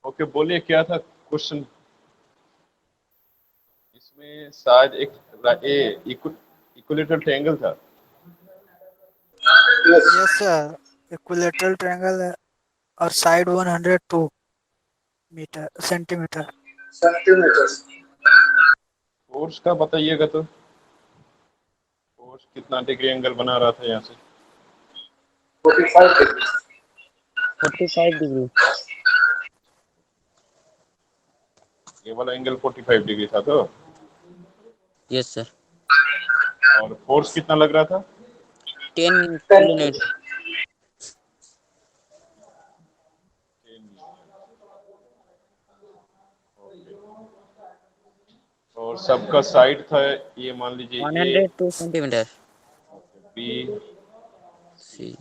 Okay, बोलिए क्या था क्वेश्चन। इसमें शायद एक इक्विलेटरल ट्रायंगल था। यस सर, इक्विलेटरल ट्रायंगल है और side 102 metre centimetre. Centimetre. Force का बताइएगा तो, फोर्स कितना डिग्री एंगल बना रहा था यहाँ से। 45 डिग्री। 45 डिग्री। ये वाला एंगल 45 डिग्री था तो। Yes sir. और फोर्स कितना लग रहा था? 10 10 किलो न्यूटन। और सबका साइड था, ये मान लीजिए A 102 centimetre. B C.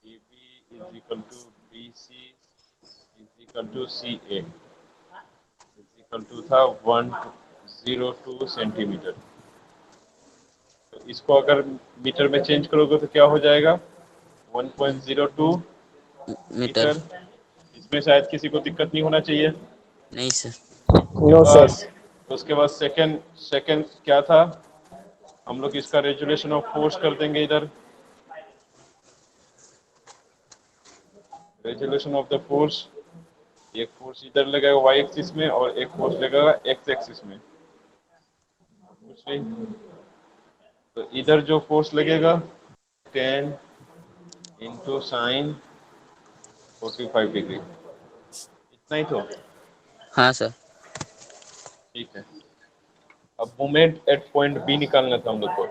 A B is equal to B C is equal to C A is equal to था 102 सेंटीमीटर। तो इसको अगर मीटर में चेंज करोगे तो क्या हो जाएगा? 1.02 मीटर। मीटर। इसमें शायद किसी को दिक्कत नहीं होना चाहिए। नहीं सर। No sir. उसके बाद सेकंड सेकंड क्या था? हम लोग इसका रेजुलेशन ऑफ फोर्स कर देंगे इधर। रेजुलेशन ऑफ द फोर्स, एक फोर्स इधर लगेगा वाई एक्सिस में और एक फोर्स लगेगा एक्स एक्सिस में। कुछ नहीं, तो इधर जो फोर्स लगेगा 10 इंटू साइन 45 डिग्री, इतना ही तो। हाँ सर। ठीक है, अब मोमेंट एट पॉइंट बी निकालना था हम लोग को।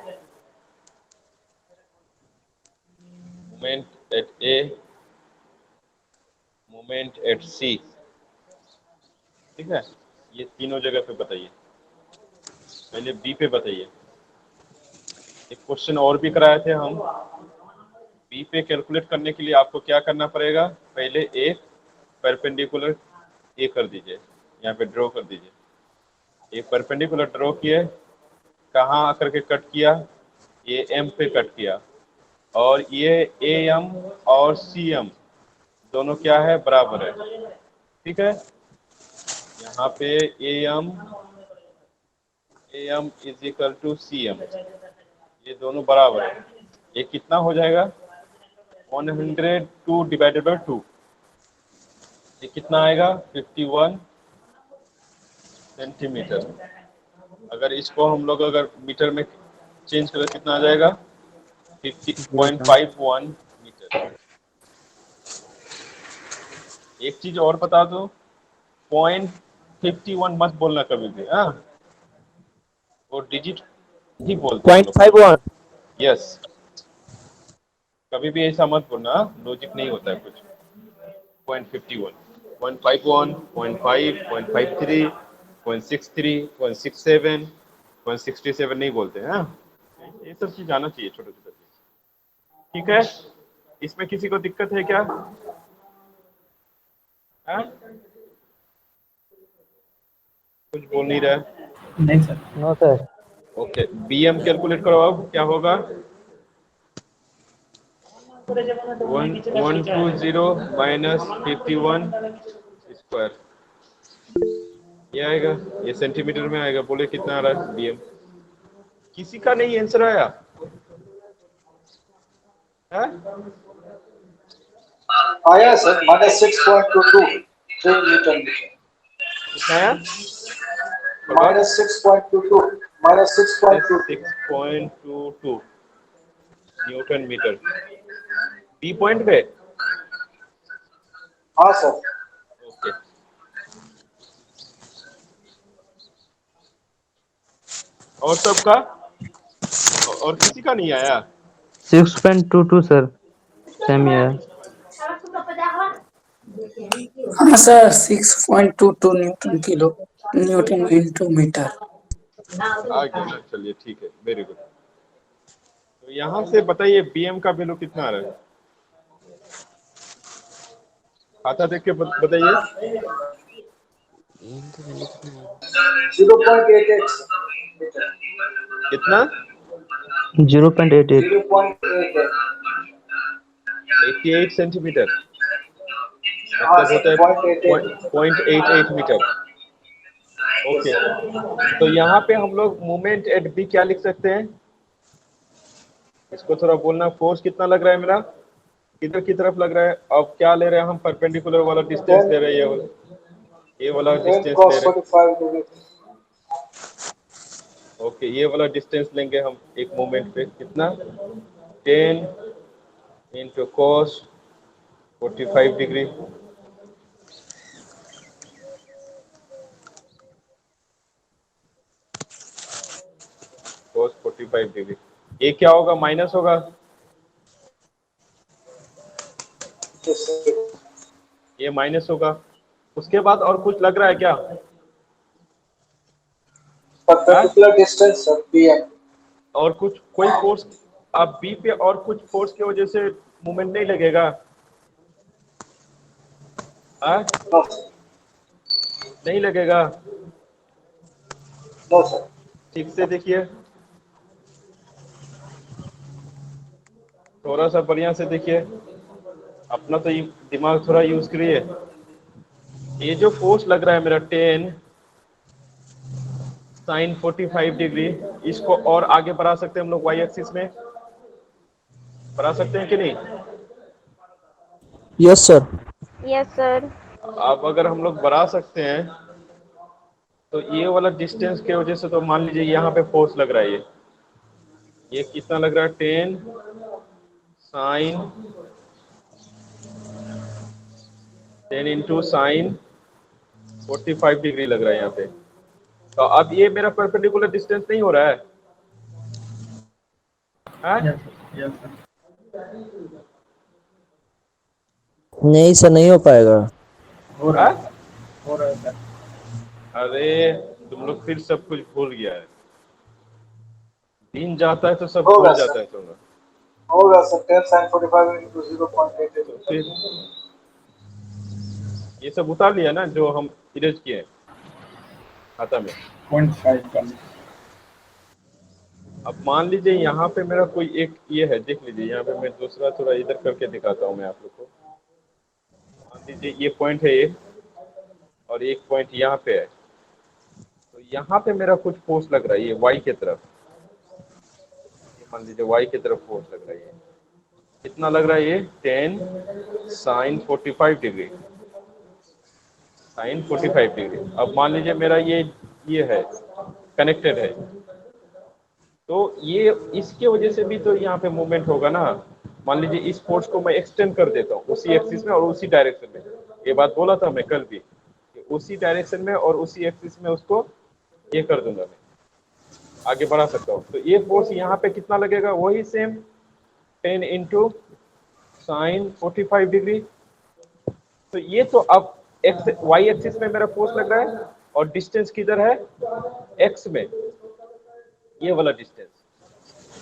Moment at A, moment at C. ठीक है, ये तीनों जगह पे बताइए। पहले बी पे बताइए। एक क्वेश्चन और भी कराए थे हम। बी पे कैलकुलेट करने के लिए आपको क्या करना पड़ेगा? पहले एक परपेंडिकुलर ए कर दीजिए, यहाँ पे ड्रॉ कर दीजिए। एक परपेंडिकुलर ड्रॉ किए, कहाँ आकर के कट किया? ये एम पे कट किया। और ये ए एम और सी एम दोनों क्या है? बराबर है। ठीक है, यहाँ पे A M is equal to C M, ये दोनों बराबर है। ये कितना हो जाएगा? 102 डिवाइडेड बाई 2, ये कितना आएगा? 51 सेंटीमीटर। अगर इसको हम लोग अगर मीटर में चेंज करें कितना आ जाएगा? 50.51 मीटर। एक चीज और बता दो, 0.51 मत बोलना कभी भी, हाँ? वो डिजिट ही बोलते हैं हम लोग। 0.51। यस, कभी भी ऐसा मत बोलना, लॉजिक नहीं होता है कुछ। 0.51, 0.51, 0.5, 0.53, 0.63, 0.67, 0.67 नहीं बोलते हैं, हाँ? ये सब चीज आना चाहिए, छोटे छोटे चीज। ठीक है, इसमें किसी को दिक्कत है क्या? हाँ? कुछ बोल नहीं रहा है। नहीं sir. No sir. Okay, B M calculate करो। अब क्या होगा? 120 माइनस 51 स्क्वायर, ये आएगा। ये सेंटीमीटर में आएगा। बोले कितना आ रहा है बी एम? किसी का नहीं आंसर आया है? आया सर, -6.22 न्यूटन। कितना आया? -6.22 -6.22 6.22 न्यूटन मीटर। बी पॉइंट पे। हाँ सर। ओके, और सबका? और किसी का नहीं आया? 6.22 सर, सेम ही है। हाँ सर, 6.22 न्यूटन इंटू मीटर। आ गया ना, चलिए ठीक है, वेरी गुड। तो यहाँ से बताइए बी एम का वैल्यू कितना आ रहा है? खाता देख के बताइए। इनका वैल्यू कितना है? 0.88। कितना? 0.88। 0.88। 88 सेंटीमीटर। हाँ मतलब सर, होता है 0.88 0.88 मीटर। ओके, तो यहाँ पे हम लोग मोमेंट एट बी क्या लिख सकते हैं? इसको थोड़ा बोलना, फोर्स कितना लग रहा है मेरा, किधर की तरफ लग रहा है? अब क्या ले रहे हैं हम? परपेंडिकुलर वाला डिस्टेंस ले रहे हैं, ये वाला 10 डिस्टेंस ले cos रहे 45 डिग्री। हैं। ओके, ये वाला डिस्टेंस लेंगे हम एक मोमेंट पे, कितना? 10 into cos 45 degree. cos 45 degree, ये क्या होगा? माइनस होगा। Yes, sir. ये माइनस होगा। उसके बाद और कुछ लग रहा है क्या? हाँ? Perpendicular distance sir, PM। और कुछ कोई फोर्स अब बी पे, और कुछ फोर्स की वजह से मूवमेंट नहीं लगेगा? हाँ? No sir, नहीं लगेगा। no sir। ठीक से देखिए, थोड़ा सा बढ़िया से देखिए, अपना तो दिमाग थोड़ा यूज करिए। ये जो फोर्स लग रहा है मेरा 10 साइन 45 डिग्री, इसको और आगे बढ़ा सकते हैं हम लोग वाई एक्सिस में, बढ़ा सकते हैं कि नहीं? Yes sir. Yes sir. अब अगर हम लोग बढ़ा सकते हैं तो ये वाला डिस्टेंस की वजह से, तो मान लीजिए यहाँ पे फोर्स लग रहा है, ये कितना लग रहा है? 10 साइन 10 इंटू साइन 45 डिग्री लग रहा है यहाँ पे। तो अब ये मेरा परपेंडिकुलर डिस्टेंस नहीं हो रहा है? हाँ? नहीं सर, नहीं हो पाएगा। हाँ? अरे तुम लोग फिर सब कुछ भूल गया है, दिन जाता है तो सब होगा भूल सर। जाता है तुम लोग। होगा सर, 10 sin 45 into 0.88। तो फिर ये सब उतार लिया ना जो हम इरेज किए हैं खाता में। 0.5 अब मान लीजिए यहाँ पे मेरा कोई एक ये है, देख लीजिए यहाँ पे, मैं दूसरा थोड़ा इधर करके दिखाता हूँ मैं आप लोग को। मान लीजिए ये पॉइंट है एक, और एक पॉइंट यहाँ पे है, तो यहाँ पे मेरा कुछ फोर्स लग रहा है, ये वाई की तरफ, ये मान लीजिए वाई की तरफ फोर्स लग रहा है। ये कितना लग रहा है? ये 10 साइन 45 डिग्री, साइन 45 डिग्री। अब मान लीजिए मेरा ये है, कनेक्टेड है, तो ये इसके वजह से भी तो यहाँ पे मूवमेंट होगा ना। मान लीजिए इस फोर्स को मैं एक्सटेंड कर देता हूँ उसी एक्सिस में और उसी डायरेक्शन में, ये बात बोला था मैं कल भी कि उसी डायरेक्शन में और उसी एक्सिस में उसको ये कर दूंगा, मैं आगे बढ़ा सकता हूँ। तो ये फोर्स यहाँ पे कितना लगेगा? वही सेम 10 इंटू साइन 45 डिग्री। तो ये तो अब एक्स वाई एक्सिस में मेरा फोर्स लग रहा है, और डिस्टेंस किधर है? एक्स में, ये वाला डिस्टेंस,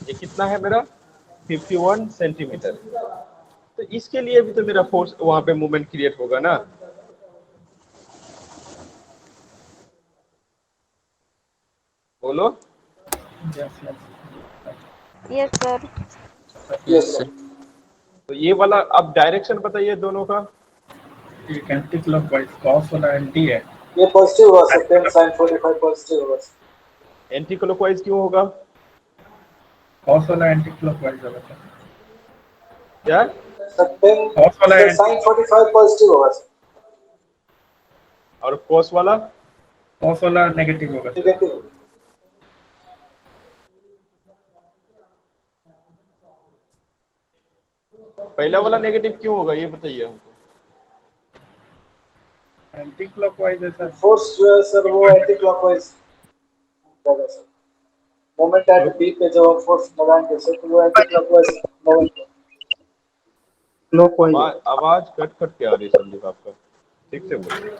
ये कितना है मेरा? 51 सेंटीमीटर। तो इसके लिए भी तो मेरा फोर्स वहां पे मूवमेंट क्रिएट होगा ना। बोलो। Yes sir. Yes sir. तो ये वाला अब डायरेक्शन बताइए दोनों का। एंटी क्लॉकवाइज, कॉस वाला एंटी है। ये पॉजिटिव होगा सर, 10 sin 45 पॉजिटिव होगा सर। एंटी क्लॉकवाइज क्यों होगा? कॉस वाला एंटी क्लॉकवाइज होगा सर। क्या? सर 10 कॉस वाला sin 45 पॉजिटिव होगा सर। और कॉस वाला? कॉस वाला नेगेटिव होगा सर। नेगेटिव। पहला वाला नेगेटिव क्यों होगा ये बताइए हमको। एंटी क्लॉकवाइज है सर। फोर्स जो है सर वो एंटी क्लॉकवाइज होगा सर। मोमेंट एट बी पे जब हम फोर्स लगाएंगे सर तो वो एंटी क्लॉकवाइज मोमेंट क्लॉकवाइज। आवाज कट कट के आ रही है संदीप आपका, ठीक से बोलो।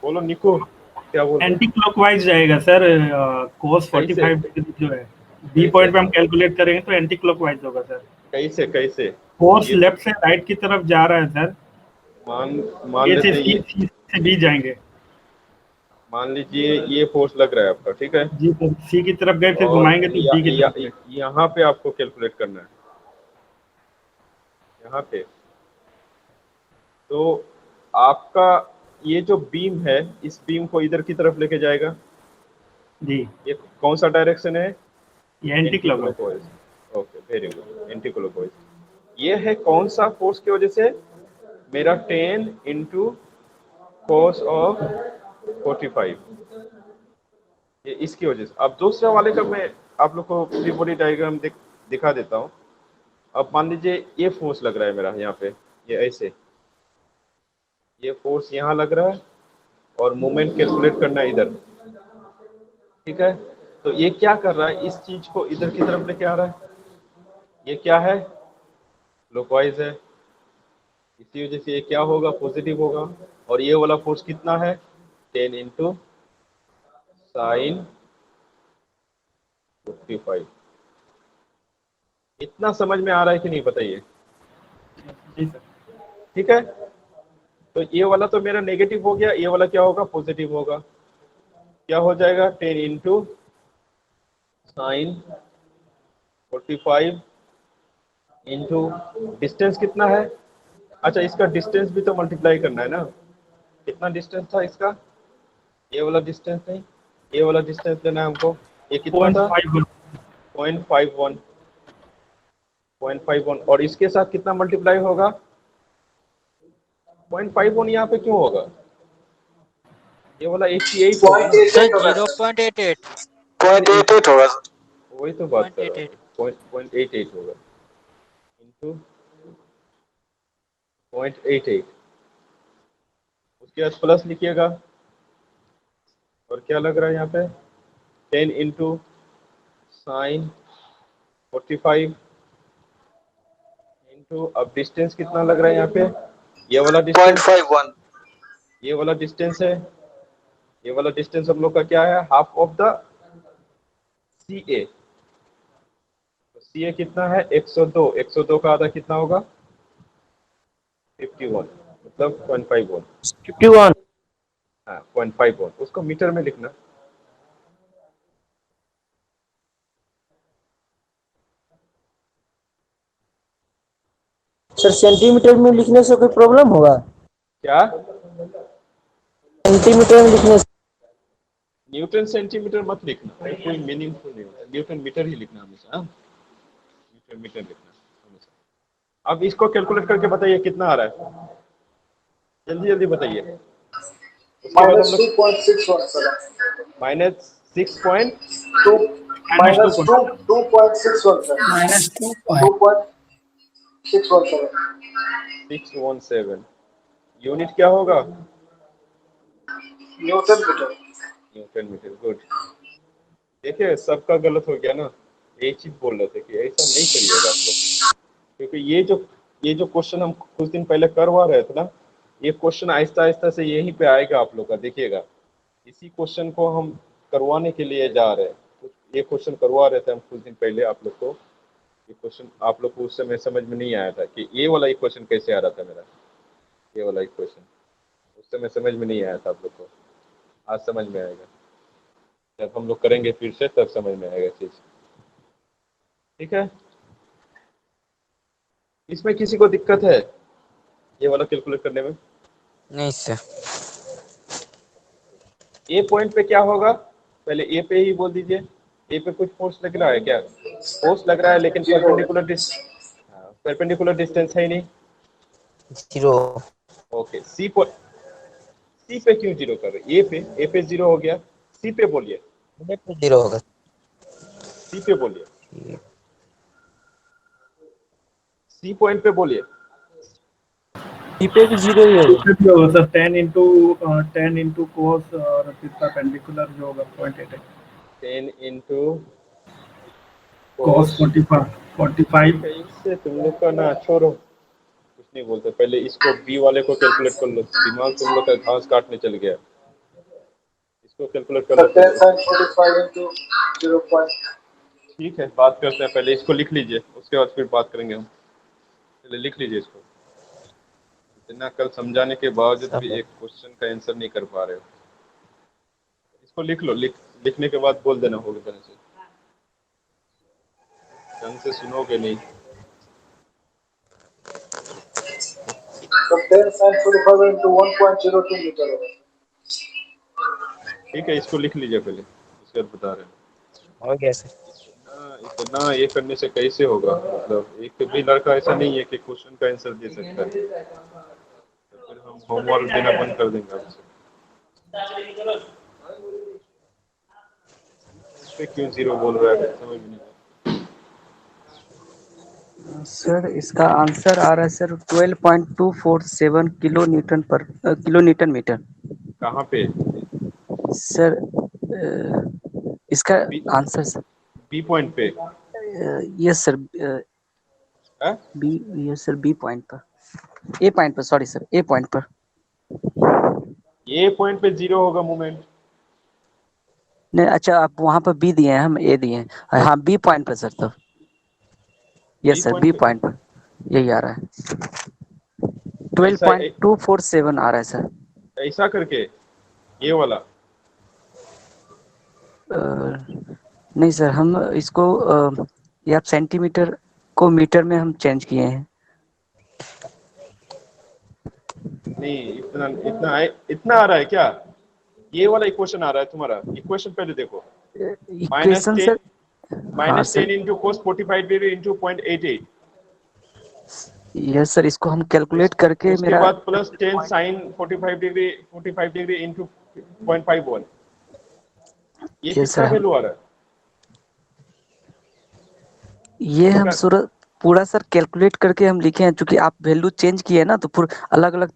बोलो निको, क्या बोल रहे हो? एंटी क्लॉकवाइज जाएगा सर। कोस 45 डिग्री जो है बी पॉइंट पे हम कैलकुलेट करेंगे तो एंटी क्लॉकवाइज होगा सर। कैसे कैसे? कोस लेफ्ट से राइट की तरफ जा रहा है सर। मान ए लेते से हैं सी से बी जाएंगे। मान लीजिए ये फोर्स लग रहा है आपका, ठीक है जी सर, सी की तरफ गए फिर और घुमाएंगे तो बी की तरफ गए। यहाँ पे आपको कैलकुलेट करना है, यहाँ पे तो आपका ये जो बीम है, इस बीम को इधर की तरफ लेके जाएगा। जी, ये कौन सा डायरेक्शन है? ये anti clockwise. Clockwise. Okay, very good, anti clockwise. ये है कौन सा फोर्स की वजह से? मेरा 10 इंटू cos ऑफ 45, ये इसकी वजह से। अब दूसरे वाले का मैं आप लोग को फ्री बॉडी डायग्राम दिखा देता हूँ। अब मान लीजिए ये फोर्स लग रहा है मेरा यहाँ पे, ये ऐसे, ये फोर्स यहाँ लग रहा है और मोमेंट कैलकुलेट करना है इधर, ठीक है। तो ये क्या कर रहा है, इस चीज को इधर की तरफ लेके आ रहा है। ये क्या है? क्लॉकवाइज है, इसी वजह से ये क्या होगा? पॉजिटिव होगा। और ये वाला फोर्स कितना है? 10 इंटू साइन 55। इतना समझ में आ रहा है कि नहीं, बताइए। जी सर। ठीक है, तो ये वाला तो मेरा नेगेटिव हो गया, ये वाला क्या होगा? पॉजिटिव होगा। क्या हो जाएगा? 10 इंटू साइन 45 इंटू डिस्टेंस कितना है? अच्छा, इसका डिस्टेंस भी तो मल्टीप्लाई करना है ना। कितना डिस्टेंस था इसका? ये वाला डिस्टेंस नहीं, ये वाला डिस्टेंस लेना है हमको। ये कितना था? 0.51। 0.51 और इसके साथ कितना मल्टीप्लाई होगा? 0.51 यहाँ पे क्यों होगा? ये वाला 88 होगा ना। सर 0.88 0.88 होगा सर। वही तो बात कर रहा हूँ, 0.88 होगा इंटू 0.88। उसके बाद प्लस लिखिएगा। और क्या लग रहा है यहाँ पे? 10 इंटू साइन 45 इंटू, अब डिस्टेंस कितना लग रहा है यहाँ पे? ये वाला डिस्टेंस, 0.51। ये वाला डिस्टेंस है। ये वाला डिस्टेंस हम लोग का क्या है? हाफ ऑफ द सी ए। तो सी ए कितना है? 102। 102 का आधा कितना होगा? 51, मतलब 0.51। 51। हाँ, 0.51। उसको मीटर में लिखना। सर सेंटीमीटर में लिखने से कोई प्रॉब्लम होगा? क्या? सेंटीमीटर में लिखने से? न्यूटन सेंटीमीटर मत लिखना, कोई मीनिंगफुल नहीं होता। न्यूटन मीटर ही लिखना हमेशा। हाँ? न्यूटन मीटर लिखना हमेशा। अब इसको कैलकुलेट करके बताइए कितना आ रहा है, जल्दी जल्दी बताइए। उसके बाद हम लोग -2.61 माइनस 6.2 -2.61 सर। -2.617। 617 यूनिट क्या होगा? Newton metre. Newton metre. Good. देखिए सबका गलत हो गया ना। एक चीज बोल रहे थे कि ऐसा नहीं करिएगा आप लोग, क्योंकि ये जो क्वेश्चन हम कुछ दिन पहले करवा रहे थे ना, ये क्वेश्चन आहिस्ता आहिस्ता से यहीं पे आएगा आप लोग का, देखिएगा। इसी क्वेश्चन को हम करवाने के लिए जा रहे हैं। ये क्वेश्चन करवा रहे थे हम कुछ दिन पहले आप लोग को। ये क्वेश्चन आप लोग को उस समय समझ में नहीं आया था कि ये वाला इक्वेशन कैसे आ रहा था मेरा। ये वाला इक्वेशन उस समय समझ में नहीं आया था आप लोग को, आज समझ में आएगा। जब हम लोग करेंगे फिर से तब समझ में आएगा चीज। ठीक है, इसमें किसी को दिक्कत है ये वाला कैलकुलेट करने में? नहीं सर। ए पॉइंट पे क्या होगा? पहले ए पे ही बोल दीजिए। ए पे कुछ फोर्स लग रहा है क्या? फोर्स लग रहा है, लेकिन परपेंडिकुलर डिस्टेंस है ही नहीं। 0। ओके, सी पे क्यों जीरो कर रहे? ए पे जीरो हो गया। सी पे बोलिए, 0 होगा। सी पे बोलिए, सी पॉइंट पे बोलिए। सी पे भी 0 ही होगा। भी होगा सर। 10 इंटू कोस और फिर परपेंडिकुलर जो होगा 0.88। 10 इंटू कोस 45। इससे तुम लोग का ना छोड़ो, कुछ नहीं बोलते। पहले इसको बी वाले को कैलकुलेट कर लो। दिमाग तुम लोग का घास काटने चल गया। इसको कैलकुलेट कर लो। 10 into 0. ठीक है, बात करते हैं। पहले इसको लिख लीजिए, उसके बाद फिर बात करेंगे हम। पहले लिख लीजिए इसको। इतना कल समझाने के बावजूद भी एक क्वेश्चन का आंसर नहीं कर पा रहे हो। इसको लिख लो। लिखने के बाद बोल देना होगा तरह से। ढंग से सुनोगे नहीं। तो 10 sin 45 into 1.02 मीटर होगा। ठीक है, इसको लिख लीजिए पहले, इसके बाद बता रहे हैं। हो गया सर। इतना ये करने से कैसे होगा? मतलब एक भी लड़का ऐसा नहीं है कि क्वेश्चन का आंसर दे सकता है, तो फिर हम होमवर्क देना बंद कर देंगे आपसे। इस पे क्यों जीरो बोल रहा है समझ में नहीं आ सर इसका आंसर आ रहा है सर 12.247 किलो न्यूटन मीटर। रहा। कहाँ पे? सर इसका B, answer sir B point पे? यस सर है? B yes sir B point पर ए पॉइंट पर सॉरी सर ए पॉइंट पर। ये पॉइंट पे जीरो होगा मोमेंट। नहीं अच्छा आप वहाँ पर बी दिए हैं हम ए दिए हैं हाँ बी पॉइंट पर सर तो B yes sir B point पे पॉइंट पर यही आ रहा है ऐसा 12.247 आ रहा है सर। ऐसा करके ये वाला। नहीं सर हम इसको ये आप सेंटीमीटर को मीटर में हम चेंज किए हैं। नहीं इतना इतना आ रहा है क्या? ये वाला इक्वेशन आ रहा है तुम्हारा? इक्वेशन पहले देखो। माइनस इक्वेशन सर हाँ minus sir 10 into cos 45 degree into 0.88। Yes sir इसको हम कैलकुलेट करके उसके मेरा बाद प्लस 10 साइन 45 डिग्री इंटू 0.51। ये यस सर कितना हम वैल्यू आ रहा है? ये हम इसका पूरा सर कैलकुलेट करके हम लिखे हैं क्योंकि आप वैल्यू चेंज किए हैं ना तो पूरा अलग अलग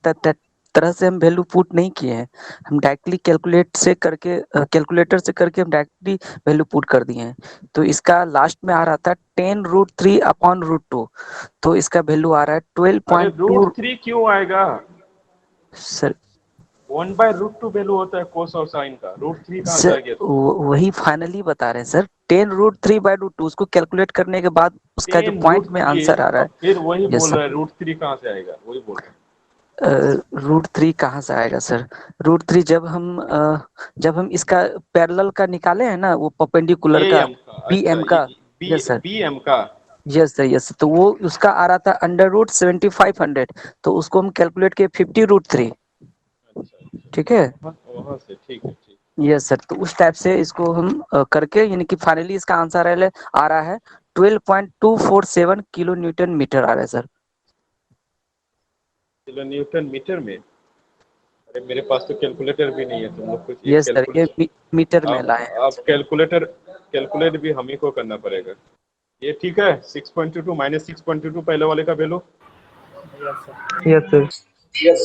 तरह से हम वैल्यू पुट नहीं किए हैं। हम डायरेक्टली कैलकुलेटर से करके हम डायरेक्टली वैल्यू पुट कर दिए हैं। तो इसका लास्ट में आ रहा था 10√3/√2 तो इसका वैल्यू आ रहा है अरे 12.2 √3 क्यों आएगा? सर 1/√2 वैल्यू होता है कोस और साइन का। √3 कहाँ से आ सर गया? वही फाइनली बता रहे हैं सर 10√3/√2 उसको कैलकुलेट करने के बाद उसका जो 10 पॉइंट रूट में थ्री आंसर आ रहा अब फिर वही है। यस बोल सर रहा है √3 कहाँ से आएगा, वही बोल रहा है। √3 कहाँ से आएगा सर? √3 जब हम इसका पैरेलल का निकाले हैं ना वो परपेंडिकुलर ये का एम का, बी अच्छा एम ये का। यस सर बी एम का। यस तो वो उसका आ रहा था √7500 तो उसको हम कैलकुलेट किए 50√3। अच्छा अच्छा, ठीक है वहाँ से ठीक है ठीक। यस सर तो उस टाइप से इसको हम करके यानी कि फाइनली इसका आंसर आ रहा है 12.247 किलो न्यूटन मीटर आ रहा है सर। किलो न्यूटन मीटर में? अरे मेरे पास तो कैलकुलेटर भी नहीं है, तुम लोग कुछ एक यस सर ये कैलकुलेटर। मीटर में अब लाए हैं अब कैलकुलेट भी हम ही को करना पड़ेगा। ये ठीक है। 6.22 माइनस 6.22 पहले वाले का वैल्यू। Yes, sir. यस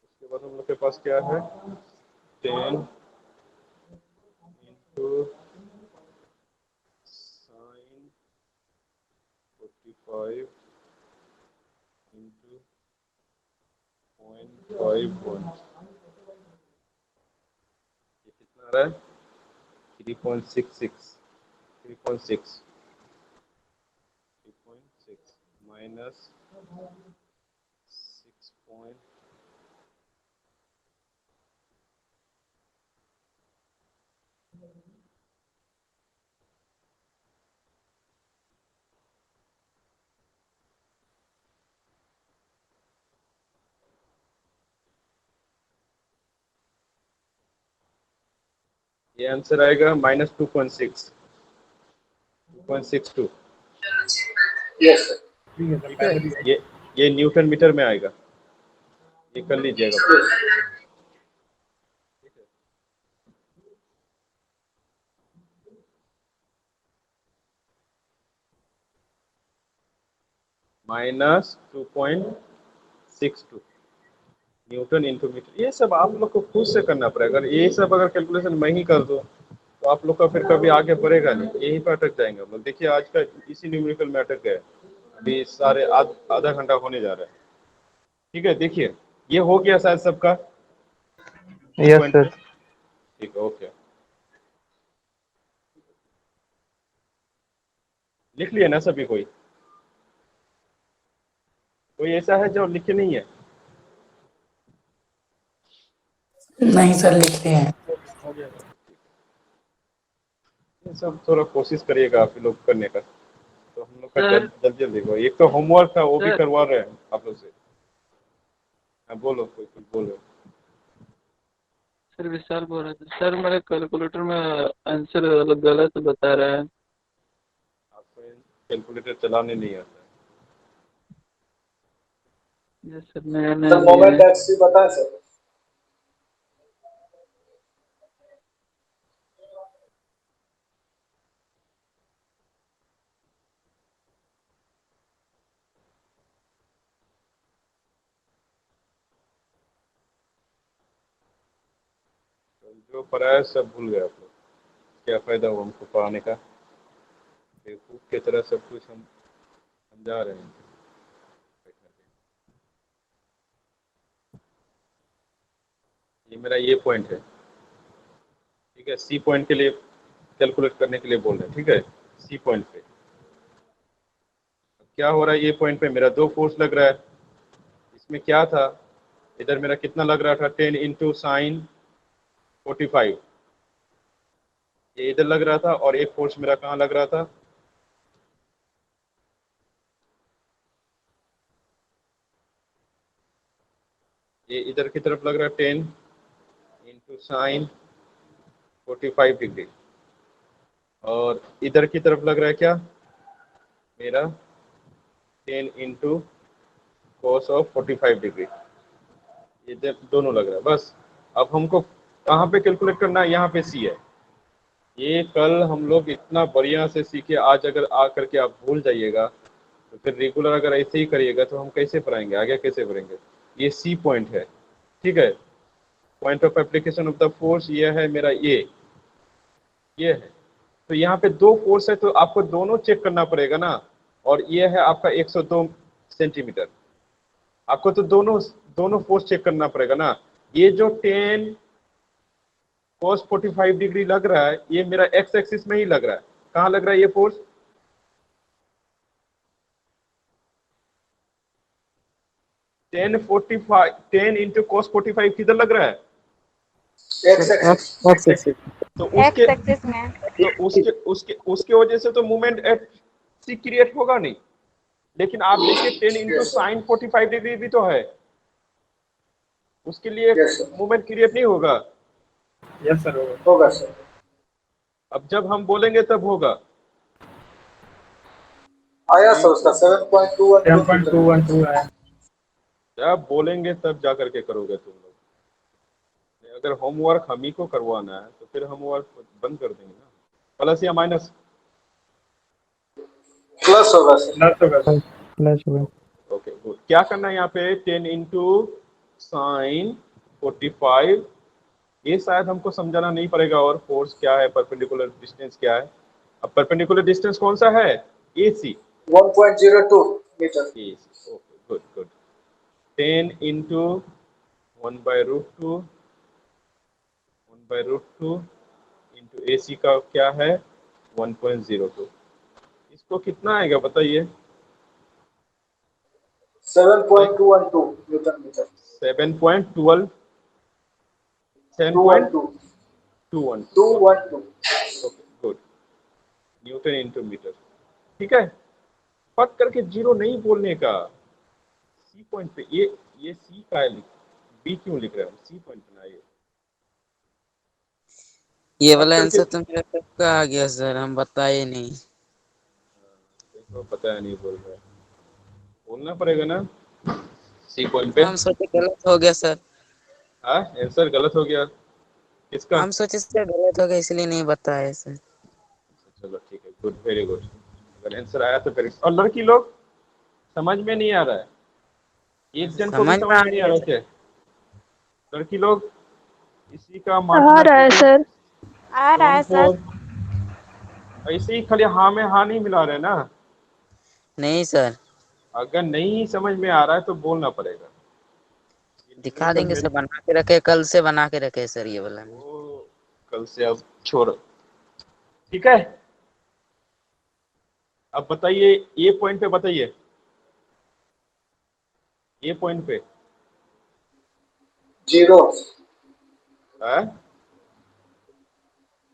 उसके बाद हम लोग के पास क्या है? 10 इंटू साइन 45 इंटू 0.51। ये कितना आ रहा है? 3.66 3.6 माइनस 6. ये आंसर आएगा -2.62। यस ठीक है, ये न्यूटन मीटर में आएगा। ये कर लीजिएगा। -2.62 न्यूटन इंटू मीटर। ये सब आप लोग को खुद से करना पड़ेगा। अगर ये सब अगर कैलकुलेशन मैं ही कर दूं तो आप लोग का फिर कभी आगे बढ़ेगा नहीं, यहीं पर अटक जाएंगे हम लोग। देखिए आज का इसी न्यूमेरिकल में अटक गए। अभी सारे आधा घंटा होने जा रहा है। ठीक है, देखिए ये हो गया शायद सबका बी Yes, पॉइंट sir. पे। ठीक है, ओके, लिख लिए ना सभी? कोई ऐसा है जो लिखे नहीं है? नहीं सर लिखते हैं। ये सब थोड़ा कोशिश करिएगा आप लोग करने का, तो हम लोग फटाफट जल्दी जल्दी करो, एक तो होमवर्क था वो भी करवा रहे हैं आप लोग से। हाँ बोलो, कोई कुछ बोल रहे हो। सर विशाल बोल रहे थे सर, मेरे कैलकुलेटर में आंसर गलत बता रहा है। आपको कैलकुलेटर चलाने नहीं आता है। यस सर, नया नया सर लिया मोमेंट है। एट सी बताएं सर। जो पढ़ाया सब भूल गए आप लोग, क्या फायदा हुआ हमको पढ़ाने का। बेवकूफ की तरह सब कुछ हम समझा रहे हैं। ये मेरा ये पॉइंट है, ठीक है। सी पॉइंट के लिए कैलकुलेट करने के लिए बोल रहे हैं, ठीक है। सी पॉइंट पे क्या हो रहा है, ये पॉइंट पे मेरा 2 फोर्स लग रहा है। इसमें क्या था, इधर मेरा कितना लग रहा था, 10 इंटू साइन 45, ये इधर लग रहा था। और एक फोर्स मेरा कहाँ लग रहा था, ये इधर की तरफ लग रहा है 10 इंटू साइन 45 डिग्री। और इधर की तरफ लग रहा है क्या मेरा, 10 इंटू कॉस ऑफ 45 डिग्री। ये दोनों लग रहा है। बस अब हमको कहाँ पे कैलकुलेट करना है, यहाँ पे सी है। ये कल हम लोग इतना बढ़िया से सीखे, आज अगर आ करके आप भूल जाइएगा तो फिर रेगुलर अगर ऐसे ही करिएगा तो हम कैसे पढ़ाएंगे, आगे कैसे बढ़ेंगे। ये सी पॉइंट है, ठीक है। Point of application of the force ये है मेरा, ये है। तो यहाँ पे 2 फोर्स है तो आपको दोनों चेक करना पड़ेगा ना। और ये है आपका 102 सेंटीमीटर। आपको तो दोनों दोनों फोर्स चेक करना पड़ेगा ना। ये जो 10 cos 45 डिग्री लग रहा है, ये मेरा एक्स एक्सिस में ही लग रहा है। कहाँ लग रहा है ये फोर्स, 10 इंटू cos 45 किधर लग रहा है, एक्स एक्सिस। तो एक्स एक्सिस में। उसके वजह से तो मूवमेंट एट सी क्रिएट होगा नहीं। लेकिन आप देखिए 10 इंटू साइन 45 डिग्री भी तो है, उसके लिए Yes, sir. मूवमेंट क्रिएट नहीं होगा। यस सर होगा। होगा सर। अब जब हम बोलेंगे तब होगा। आया सर उसका 7.212 7.212 है। जब बोलेंगे तब जा करके करोगे तुम लोग। अगर होमवर्क हम ही को करवाना है तो फिर होमवर्क बंद कर देंगे ना। प्लस या माइनस, प्लस होगा सर। प्लस होगा सर। प्लस हुआ। Okay good. क्या करना है यहाँ पे, 10 इंटू साइन 45, ये शायद हमको समझाना नहीं पड़ेगा। और फोर्स क्या है, परपेंडिकुलर डिस्टेंस क्या है। अब परपेंडिकुलर डिस्टेंस कौन सा है, A C. 1.02 metre. Okay good good. 10 into 1/√2 into A C का क्या है 1.02। इसको कितना आएगा बताइए, 7.212 newton metre. 7.12 212 7.212 okay good, newton into metre. ठीक है, फट करके जीरो नहीं बोलने का। सी पॉइंट पे ये सी का है, बी क्यों लिख रहे हैं, सी पॉइंट पे ना ये फट वाला करके। आंसर तो मेरा सबका आ गया सर, हम बताए नहीं। देखो पता है नहीं बोल रहे, बोलना पड़ेगा ना सी पॉइंट पे। हम सोचे गलत हो गया सर। हाँ आंसर गलत हो गया किसका। हम सोचे सर गलत हो गया इसलिए नहीं बताए सर। चलो ठीक है, गुड, वेरी गुड। अगर आंसर आया तो फिर, और लड़की लोग समझ में नहीं आ रहा है, एक जन को भी समझ में समझ आ में नहीं आ गया रहा सर। है। लड़की लोग इसी का आ मार्जिनल रहा है फीचर सर, आ रहा है सर। ऐसे ही खाली हाँ में हाँ नहीं मिला रहे ना। नहीं सर, अगर नहीं समझ में आ रहा है तो बोलना पड़ेगा। दिखा न्यूमेरिकल देंगे मेरे सर, बना के रखे, कल से बना के रखे सर ये वाला। वो कल से अब छोड़ो, ठीक है। अब बताइए ये पॉइंट पे, बताइए ये पॉइंट पे जीरो।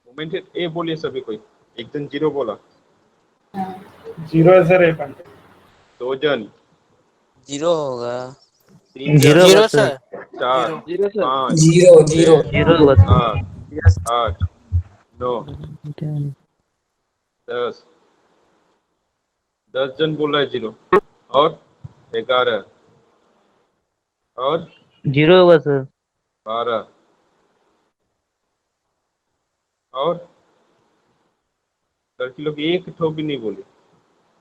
मोमेंट ए बोलिए सभी कोई, एक जन जीरो बोला। जीरो है सर, 1 घंटे। 2 जन, 0 होगा। 3 जन, zero sir, 4, zero. 0 sir. 5, zero zero 6, 7, yes 8, 9, 10। 10 जन बोल रहा है 0, और 11, और 0 होगा सर। 12, और लड़की लोग एक ठो भी नहीं बोली,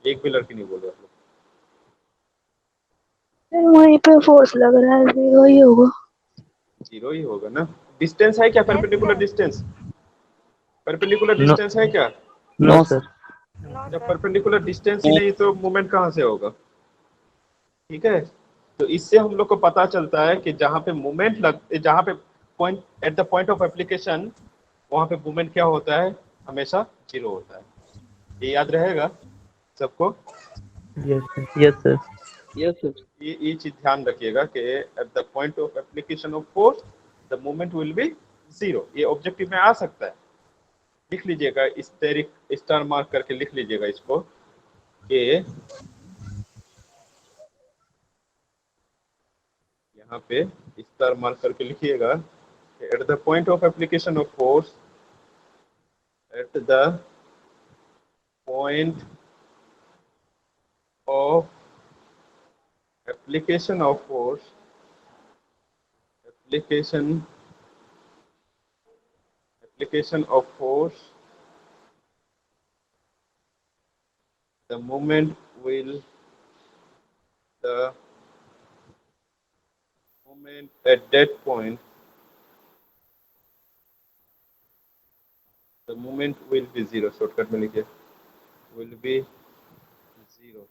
एक भी लड़की नहीं बोली आप लोग। वहीं पे फोर्स लग रहा है, 0 ही होगा। 0 ही होगा ना। डिस्टेंस है क्या? परपेंडिकुलर डिस्टेंस, परपेंडिकुलर डिस्टेंस है क्या? No sir. नो जब सर। परपेंडिकुलर डिस्टेंस ही नहीं तो मूवमेंट कहाँ से होगा? ठीक है, तो इससे हम लोग को पता चलता है कि जहाँ पे मूवमेंट जहाँ पे point at the point of application, वहाँ पे मूवमेंट क्या होता है? हमेशा 0 होता है। ये याद रहेगा सबको? Yes sir, yes sir. Yes sir. ये चीज ध्यान रखिएगा कि at the point of application of force the movement will be 0। ये ऑब्जेक्टिव में आ सकता है, लिख लीजिएगा, स्टेरिक स्टार मार्क करके लिख लीजिएगा इसको कि यहाँ पे स्टार मार्क करके लिखिएगा at the point of application of force, at the point of application of force, application of force, the movement will the movement at that point, the movement will be 0। Shortcut में लिखिए, will be 0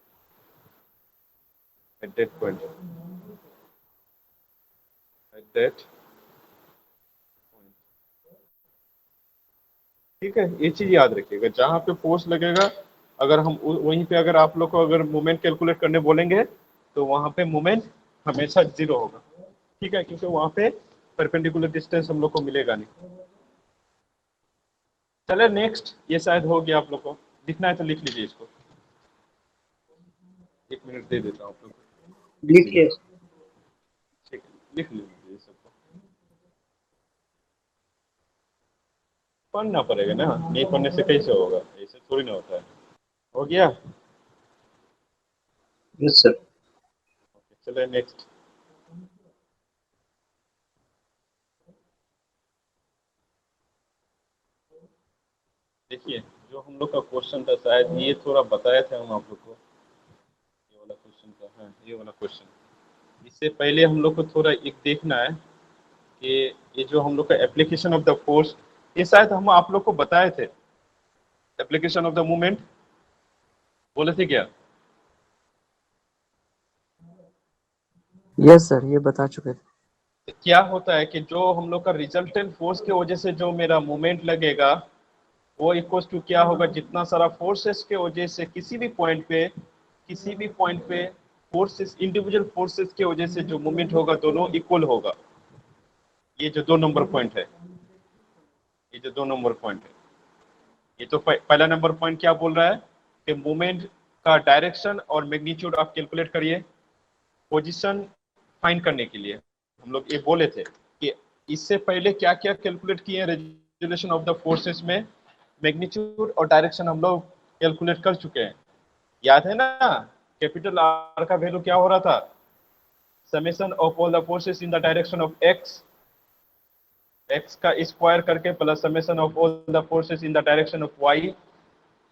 at that point, at that point। ठीक है, ये चीज याद रखिएगा, जहाँ पे फोर्स लगेगा, अगर हम वहीं पे अगर आप लोग को अगर मोमेंट कैलकुलेट करने बोलेंगे तो वहाँ पे मोमेंट हमेशा 0 होगा। ठीक है, क्योंकि वहाँ पे परपेंडिकुलर डिस्टेंस हम लोग को मिलेगा नहीं। चले नेक्स्ट, ये शायद हो गया आप लोग को, लिखना है तो लिख लीजिए इसको, 1 मिनट दे देता हूँ आप लोग को। लिखिए। ठीक है, लिख लीजिए ये सबको, पढ़ना पड़ेगा ना, नहीं पढ़ने से कैसे होगा, ऐसे थोड़ी ना होता है। हो गया? Yes sir. चले नेक्स्ट। देखिए, जो हम लोग का क्वेश्चन था, शायद ये थोड़ा बताए थे हम आप लोग को, ये वाला क्वेश्चन था, हाँ ये वाला क्वेश्चन। इससे पहले हम लोग को थोड़ा एक देखना है कि ये जो हम लोग का एप्लीकेशन ऑफ द फोर्स, ये शायद हम आप लोग को बताए थे। एप्लीकेशन ऑफ द मूवमेंट बोले थे क्या? यस सर, ये बता चुके थे। क्या होता है कि जो हम लोग का रिजल्टेंट फोर्स की वजह से जो मेरा मूवमेंट लगेगा, वो इक्वल टू क्या होगा? जितना सारा फोर्सेस के वजह से किसी भी पॉइंट पे फोर्सेस, इंडिविजुअल फोर्सेस के वजह से जो मूवमेंट होगा, दोनों इक्वल होगा। ये जो 2 नंबर पॉइंट है, ये जो 2 नंबर पॉइंट है, ये तो पहला नंबर पॉइंट क्या बोल रहा है कि मूवमेंट का डायरेक्शन और मैग्नीट्यूड आप कैलकुलेट करिए पोजीशन फाइंड करने के लिए। हम लोग ये बोले थे कि इससे पहले क्या क्या कैलकुलेट किए रेजुलेशन ऑफ द फोर्सेस में, मैग्नीट्यूड और डायरेक्शन हम लोग कैलकुलेट कर चुके हैं, याद है ना? कैपिटल आर का वैल्यू क्या हो रहा था? Summation of all the forces in the direction of x का स्क्वायर करके plus summation of all the forces in the direction of y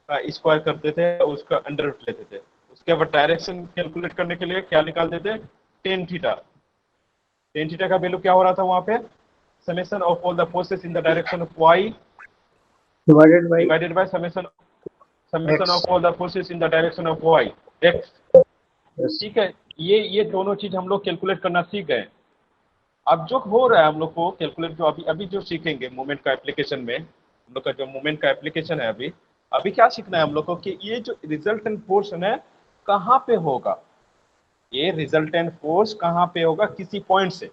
का स्क्वायर करते थे, उसका अंडर रूट लेते थे। उसके बाद डायरेक्शन कैलकुलेट करने के लिए क्या निकालते थे? Tan theta. टेन थीटा का वैल्यू क्या हो रहा था वहां पे? Summation of all the forces in the direction of y divided by summation of all the forces in the direction of y x. ठीक है, ये दोनों चीज हम लोग कैलकुलेट करना सीख गए। अब जो हो रहा है हम लोग को कैलकुलेट, जो अभी जो सीखेंगे मोमेंट का एप्लीकेशन में, हम लोग का जो मोमेंट का एप्लीकेशन है, अभी क्या सीखना है हम लोग को कि ये जो रिजल्टेंट फोर्स है कहाँ पे होगा? ये रिजल्टेंट फोर्स कहाँ पे होगा? किसी पॉइंट से।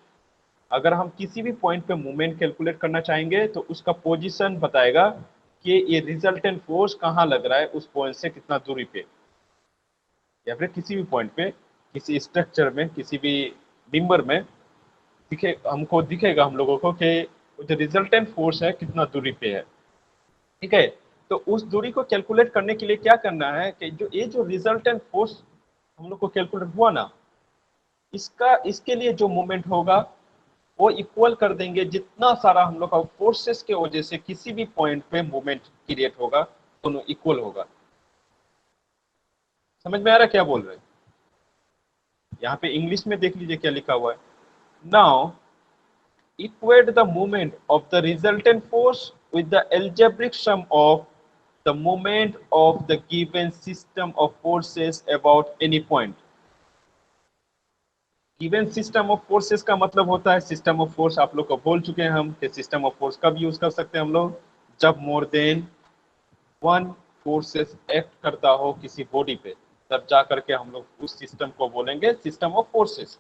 अगर हम किसी भी पॉइंट पे मूवमेंट कैलकुलेट करना चाहेंगे तो उसका पोजीशन बताएगा कि ये रिजल्टेंट फोर्स कहाँ लग रहा है, उस पॉइंट से कितना दूरी पे। या फिर किसी भी पॉइंट पे, किसी स्ट्रक्चर में, किसी भी मेंबर में हमको दिखेगा हम लोगों को कि जो रिजल्टेंट फोर्स है कितना दूरी पे है। ठीक है, तो उस दूरी को कैलकुलेट करने के लिए क्या करना है कि जो रिजल्टेंट फोर्स हम लोग को कैलकुलेट हुआ ना, इसके लिए जो मूवमेंट होगा वो इक्वल कर देंगे जितना सारा हम लोग का फोर्सेस के वजह से किसी भी पॉइंट पे मूवमेंट क्रिएट होगा, दोनों इक्वल होगा। समझ में आ रहा है क्या बोल रहे हैं? यहाँ पे इंग्लिश में देख लीजिए क्या लिखा हुआ है। Now equate the moment of the resultant force with the algebraic sum of the moment of the given system of forces about any point। Given system of forces का मतलब होता है, सिस्टम ऑफ फोर्स आप लोग को बोल चुके हैं हम कि सिस्टम ऑफ फोर्स कब यूज कर सकते हैं हम लोग, जब more than one forces act करता हो किसी बॉडी पे, तब जा करके हम लोग उस सिस्टम को बोलेंगे सिस्टम ऑफ फोर्सेस।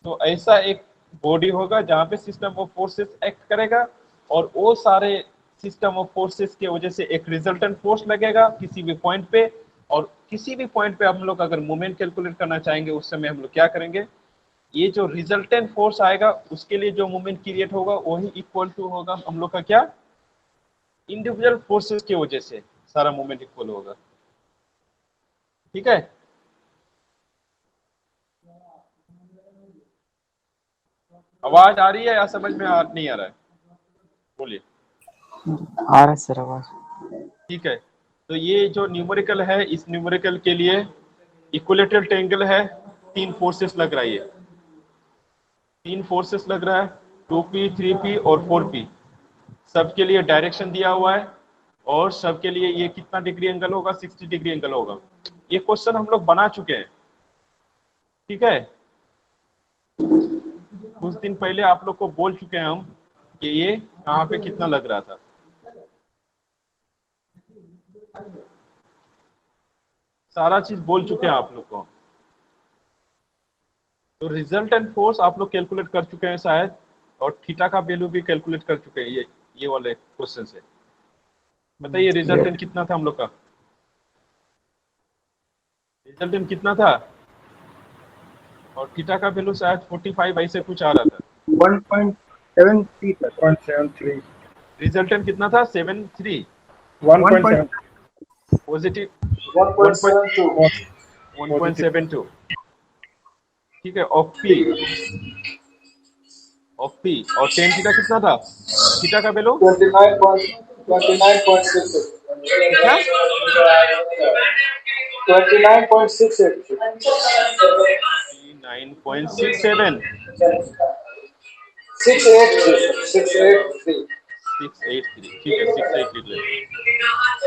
तो ऐसा एक बॉडी होगा जहां पे सिस्टम ऑफ फोर्सेस एक्ट करेगा, और वो सारे सिस्टम ऑफ फोर्सेस के वजह से एक रिजल्टेंट फोर्स लगेगा किसी भी पॉइंट पे, और किसी भी पॉइंट पे हम लोग अगर मोमेंट कैलकुलेट करना चाहेंगे उस समय हम लोग क्या करेंगे, ये जो रिजल्टेंट फोर्स आएगा उसके लिए जो मोमेंट क्रिएट होगा वही इक्वल टू होगा हम लोग का क्या, इंडिविजुअल फोर्सेस की वजह से सारा मोमेंट इक्वल होगा। ठीक है, आवाज आ रही है या समझ में नहीं आ रहा है? बोलिए। आ रहा है सर आवाज। ठीक है, तो ये जो न्यूमेरिकल है, इस न्यूमेरिकल के लिए इक्विलेटरल ट्रायंगल है, तीन फोर्सेस लग रहा है, ये तीन फोर्सेस लग रहा है, 2p 3p और 4p। सबके लिए डायरेक्शन दिया हुआ है, और सबके लिए ये कितना डिग्री एंगल होगा, 60 डिग्री एंगल होगा। ये क्वेश्चन हम लोग बना चुके हैं। ठीक है, कुछ दिन पहले आप लोग को बोल चुके हैं हम कि ये कहाँ पे कितना लग रहा था। सारा चीज बोल चुके हैं आप लोग को। तो रिजल्टेंट फोर्स आप लोग कैलकुलेट कर चुके हैं शायद, और थीटा का वैल्यू भी कैलकुलेट कर चुके हैं ये वाले क्वेश्चन से। बताइए रिजल्टेंट कितना था हम लोग का, रिजल्टेंट कितना था, और थीटा का वैल्यू शायद 45 ऐसे कुछ आ रहा था। 1.73 था, 1.73। रिजल्टेंट कितना था, 73 1.7 पॉजिटिव 1.72 1.72। ठीक है, ऑफ पी और टेन थीटा कितना था, थीटा का वैल्यू 29.68 कितना, 29.68 9.67 683 683। ठीक है, 683 ले,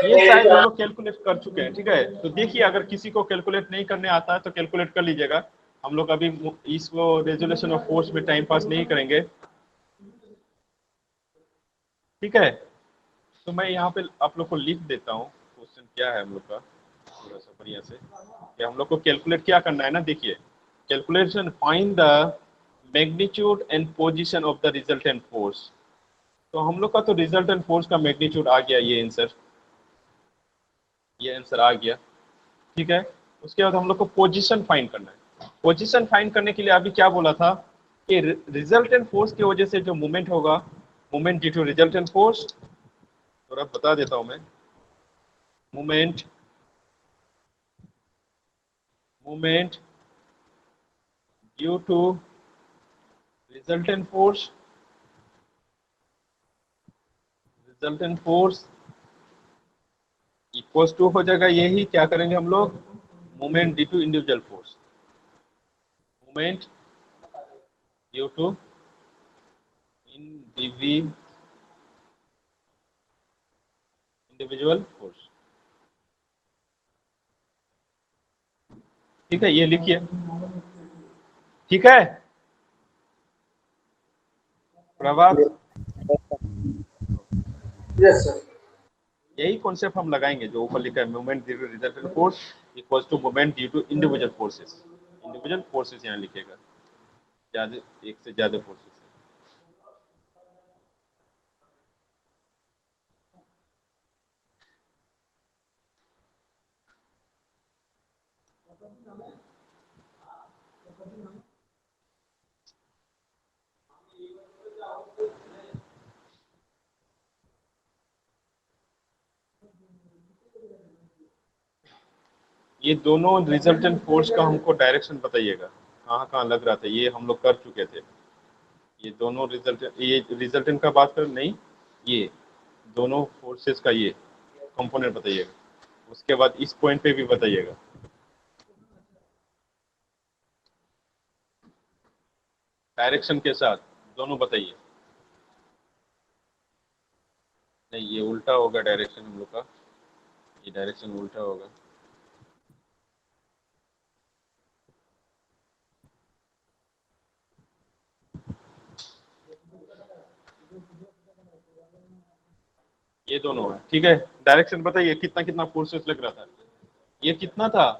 ये शायद हम लोग कैलकुलेट कर चुके हैं। ठीक है, तो देखिए अगर किसी को कैलकुलेट नहीं करने आता है तो कैलकुलेट कर लीजिएगा। हम लोग अभी इसको रेजोल्यूशन ऑफ फोर्स में टाइम पास नहीं करेंगे। ठीक है, तो मैं यहाँ पे आप लोग को लिख देता हूँ क्वेश्चन क्या है हम लोग का, थोड़ा सा बढ़िया से कि हम लोग को कैलकुलेट क्या करना है ना। देखिए, calculation find the magnitude and position of the resultant force. तो हम लोग का तो रिजल्टेंट फोर्स का मैग्नीट्यूड आ गया, ये आंसर आ गया। ठीक है, उसके बाद हम लोग को पोजीशन फाइंड करना है। पोजीशन फाइंड करने के लिए अभी क्या बोला था कि रिजल्टेंट फोर्स की वजह से जो मूवमेंट होगा, movement due to resultant force, थोड़ा बता देता हूं मैं। Movement due to resultant force equals to हो जाएगा, यही क्या करेंगे हम लोग, movement due to individual force, movement due to individual force. ठीक है, ये लिखिए। ठीक है प्रभात, Yes, sir. यही कॉन्सेप्ट हम लगाएंगे जो ऊपर लिखा है, movement due to resultant force equals to movement due to individual forces. Individual forces यहाँ लिखेगा, ज्यादा एक से ज्यादा फोर्सेस। ये दोनों रिजल्टेंट फोर्स का हमको डायरेक्शन बताइएगा, कहाँ कहाँ लग रहा था, ये हम लोग कर चुके थे। ये दोनों रिजल्टेंट का बात कर नहीं, ये दोनों फोर्सेस का ये कंपोनेंट बताइएगा, उसके बाद इस पॉइंट पे भी बताइएगा। डायरेक्शन के साथ दोनों बताइए। नहीं, ये उल्टा होगा डायरेक्शन हम लोग का, ये डायरेक्शन उल्टा होगा। ये दोनों है, ठीक है। डायरेक्शन बताइए, कितना कितना फोर्सेस लग रहा था। ये कितना था,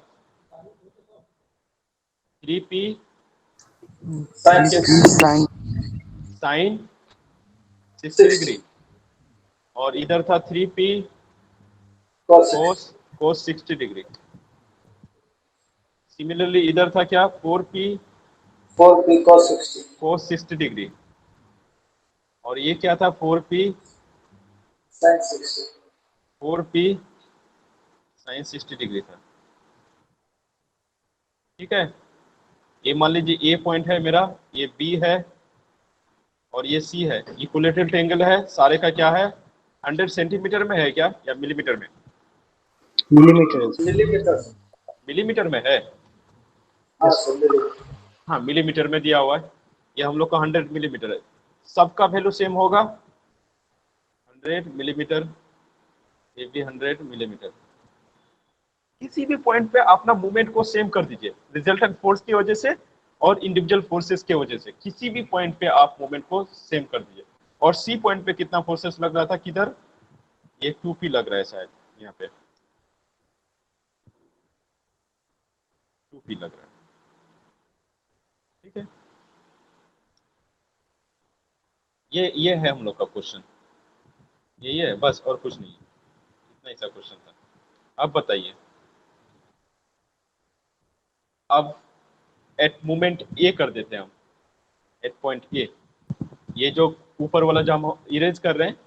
3p साइन 60 डिग्री, और इधर था 3p cos 60 डिग्री। सिमिलरली इधर था क्या, 4p cos 60 डिग्री, और ये क्या था, 4p sin 60 डिग्री था। ठीक है, ये मान लीजिए A पॉइंट है मेरा, ये B है और ये C है। इक्विलेटरल एंगल है, सारे का क्या है, 100 सेंटीमीटर में है क्या या मिलीमीटर में? मिलीमीटर में है। हाँ, मिलीमीटर में दिया हुआ है। ये हम लोग का 100 मिलीमीटर है, सबका वैल्यू सेम होगा, 100 मिलीमीटर, ये भी 100 मिलीमीटर। किसी भी पॉइंट पे अपना मूवमेंट को सेम कर दीजिए, रिजल्टेंट फोर्स की वजह से और इंडिविजुअल फोर्सेस की वजह से किसी भी पॉइंट पे आप मूवमेंट को सेम कर दीजिए। और सी पॉइंट पे कितना फोर्सेस लग रहा था, किधर, ये 2p लग रहा है शायद, यहाँ पे 2p लग रहा है। ठीक है, ये है हम लोग का क्वेश्चन, यही है बस, और कुछ नहीं, इतना ही सा क्वेश्चन था। अब बताइए, अब एट मोमेंट ए कर देते हैं हम, एट पॉइंट ए, ये जो ऊपर वाला जो हम इरेज कर रहे हैं,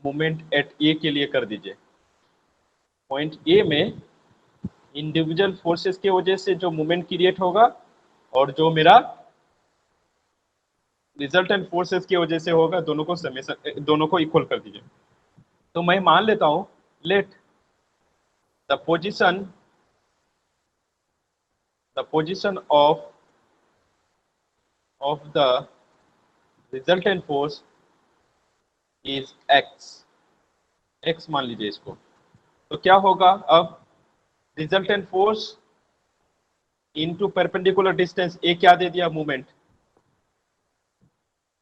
मोमेंट एट ए के लिए कर दीजिए। पॉइंट ए में इंडिविजुअल फोर्सेस की वजह से जो मोमेंट क्रिएट होगा और जो मेरा रिजल्टेंट फोर्सेस की वजह से होगा, दोनों को समेशन, दोनों को इक्वल कर दीजिए। तो मैं मान लेता हूं, let the position of the resultant force is x मान लीजिए इसको। तो क्या होगा, अब resultant force into perpendicular distance, ए क्या दे दिया, मूवमेंट।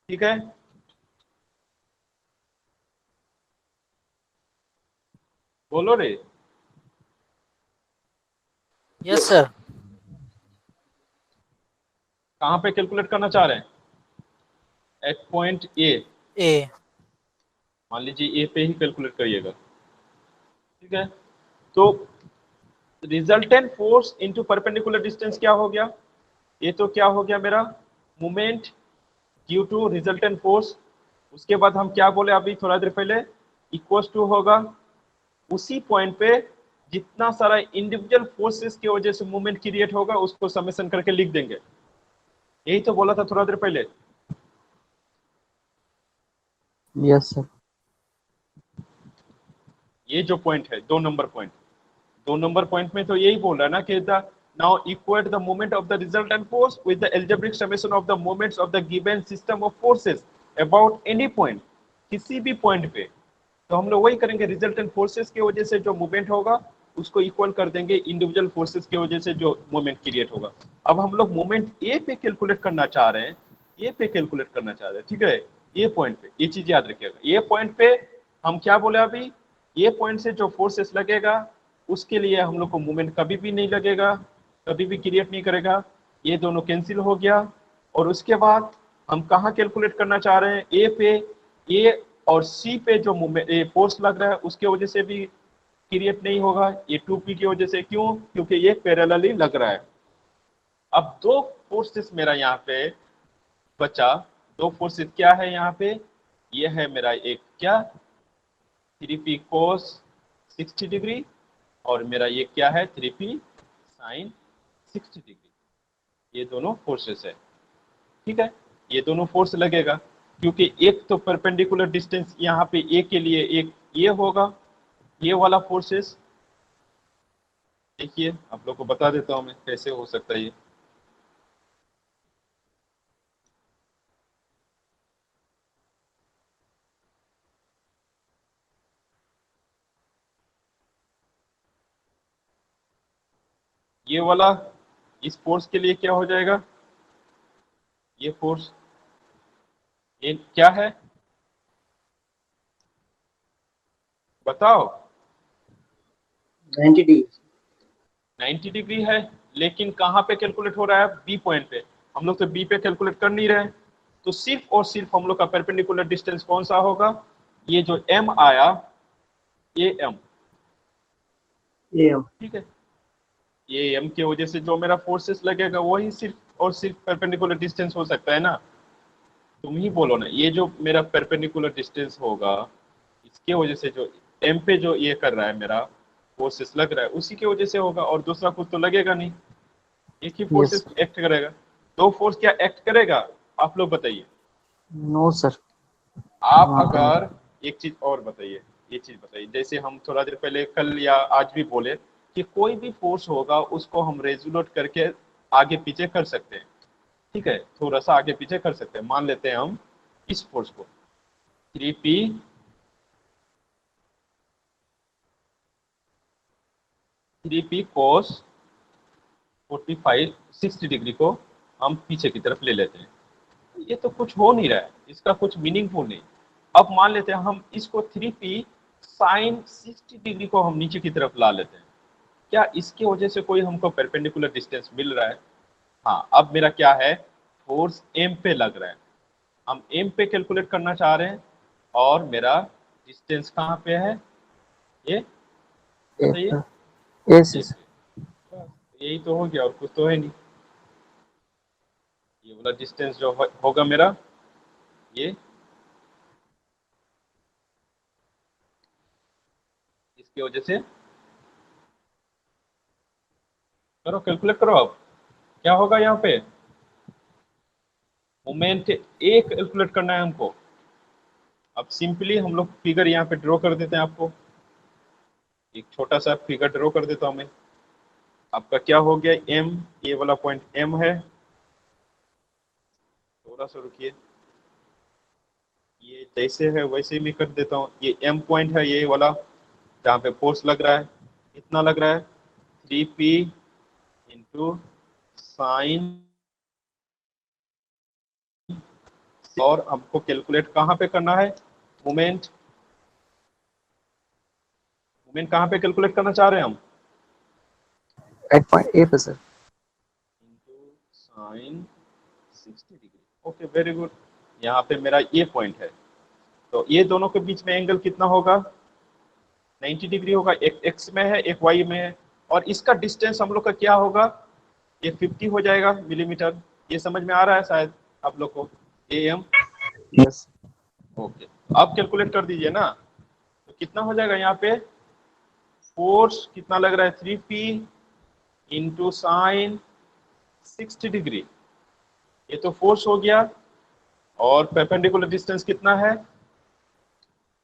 ठीक है, बोलो रे। Yes sir. कहां पे कैलकुलेट करना चाह रहे हैं, एट पॉइंट ए, मान लीजिए ए पे ही कैलकुलेट करिएगा। ठीक है, तो resultant force into perpendicular distance क्या हो गया, ये तो क्या हो गया मेरा, moment due to resultant force. उसके बाद हम क्या बोले अभी थोड़ा देर पहले, इक्वल्स टू होगा उसी पॉइंट पे जितना सारा इंडिविजुअल फोर्सेस की वजह से मूवमेंट क्रिएट होगा, उसको समेशन करके लिख देंगे। यही तो बोला था थोड़ा देर पहले। Yes sir. ये जो पॉइंट है, 2 नंबर पॉइंट में तो यही बोल रहा है ना कि the now equate the moment of the resultant force with the algebraic summation of the moments of the given system of forces about any point, किसी भी पॉइंट पे। तो हम लोग वही करेंगे, रिजल्टेंट फोर्सेस की वजह से जो मूवमेंट होगा उसको इक्वल कर देंगे इंडिविजुअल फोर्सेस की वजह से जो मूवमेंट क्रिएट होगा। अब हम लोग मूवमेंट ए पे कैलकुलेट करना चाह रहे हैं, ठीक है, ये पॉइंट पे, ये चीज याद रखिएगा। ये पॉइंट पे हम क्या बोले अभी, ये पॉइंट से जो फोर्सेस लगेगा उसके लिए हम लोग को मूवमेंट कभी भी नहीं लगेगा, कभी भी क्रिएट नहीं करेगा, ये दोनों कैंसिल हो गया। और उसके बाद हम कहाँ कैलकुलेट करना चाह रहे हैं, ए पे, ए और सी पे जो मूवमेंट फोर्स लग रहा है उसके वजह से भी क्रिएट नहीं होगा, ये 2p की वजह से। क्यों, क्योंकि ये पैरेलली लग रहा है। अब दो फोर्सेस मेरा यहाँ पे बचा, दो फोर्सेस क्या है यहाँ पे, ये है मेरा एक क्या, 3p cos 60 डिग्री, और मेरा ये क्या है, 3p साइन 60 डिग्री, ये दोनों फोर्सेस है। ठीक है, ये दोनों फोर्स लगेगा क्योंकि एक तो परपेंडिकुलर डिस्टेंस यहाँ पे ए के लिए एक ये होगा, ये वाला फोर्सेस। देखिए आप लोग को बता देता हूँ मैं कैसे हो सकता है ये वाला इस फोर्स के लिए क्या हो जाएगा, ये फोर्स ये क्या है बताओ, 90 डिग्री। 90 डिग्री है, लेकिन कहाँ पे कैलकुलेट हो रहा है, बी पॉइंट पे। हम लोग तो बी पे कैलकुलेट कर नहीं रहे हैं, तो सिर्फ और सिर्फ हम लोग का परपेंडिकुलर डिस्टेंस कौन सा होगा, ये जो एम आया, ए एम। ठीक है, ये एम की वजह से जो मेरा फोर्सेस लगेगा वही सिर्फ और सिर्फ परपेंडिकुलर डिस्टेंस हो सकता है ना। तुम ही बोलो ना, ये जो मेरा परपेंडिकुलर डिस्टेंस होगा इसके वजह से जो एम पे जो ये कर रहा है मेरा फोर्सेस लग रहा है उसी की वजह से होगा, और दूसरा कुछ तो लगेगा नहीं, एक ही फोर्सेस एक्ट करेगा। दो फोर्स क्या एक्ट करेगा, आप लोग बताइए। No sir. आप अगर एक चीज और बताइए, ये चीज बताइए, जैसे हम थोड़ा देर पहले कल या आज भी बोले कि कोई भी फोर्स होगा उसको हम रेजोल्यूट करके आगे पीछे कर सकते हैं। ठीक है, थोड़ा सा आगे पीछे कर सकते हैं। मान लेते हैं हम इस फोर्स को 3p 3p cos 45 60 डिग्री को हम पीछे की तरफ ले लेते हैं। ये तो कुछ हो नहीं रहा है, इसका कुछ मीनिंगफुल नहीं। अब मान लेते हैं हम इसको 3p साइन 60 डिग्री को हम नीचे की तरफ ला लेते हैं, क्या इसकी वजह से कोई हमको परपेंडिकुलर डिस्टेंस मिल रहा है। हाँ, अब मेरा क्या है, फोर्स एम पे लग रहा है, हम एम पे कैलकुलेट करना चाह रहे हैं, और मेरा डिस्टेंस कहाँ पे है, ये बताइए, यस ए पे। बस यही तो हो गया, और कुछ तो है नहीं। ये वाला डिस्टेंस जो होगा मेरा, ये इसकी वजह से, करो कैलकुलेट करो अब क्या होगा यहाँ पे, मोमेंट ए कैलकुलेट करना है हमको। अब सिंपली हम लोग फिगर यहाँ पे ड्रॉ कर देते हैं, आपको एक छोटा सा फिगर ड्रॉ कर देता हूँ मैं। आपका क्या हो गया, एम, ये वाला पॉइंट एम है, थोड़ा सा रुकिए, ये जैसे है वैसे ही मैं कर देता हूँ। ये एम पॉइंट है, ये वाला जहाँ पे फोर्स लग रहा है, कितना लग रहा है, 3p इंटू साइन, और हमको कैलकुलेट कहाँ पे करना है, मोमेंट। मोमेंट कहाँ पे कैलकुलेट करना चाह रहे हैं हम, एट पॉइंट ए पे sir. Into sine 60 degree. Okay, very good. यहाँ पे मेरा ये पॉइंट है, तो ये दोनों के बीच में एंगल कितना होगा, 90 डिग्री होगा। एक एक्स में है, एक वाई में है, और इसका डिस्टेंस हम लोग का क्या होगा, ये 50 हो जाएगा मिलीमीटर। ये समझ में आ रहा है शायद आप लोग को, ए एम। यस। ओके, आप कैलकुलेट कर दीजिए ना, तो कितना हो जाएगा यहाँ पे, फोर्स कितना लग रहा है, 3p इंटू साइन 60 डिग्री, ये तो फोर्स हो गया। और परपेंडिकुलर डिस्टेंस कितना है,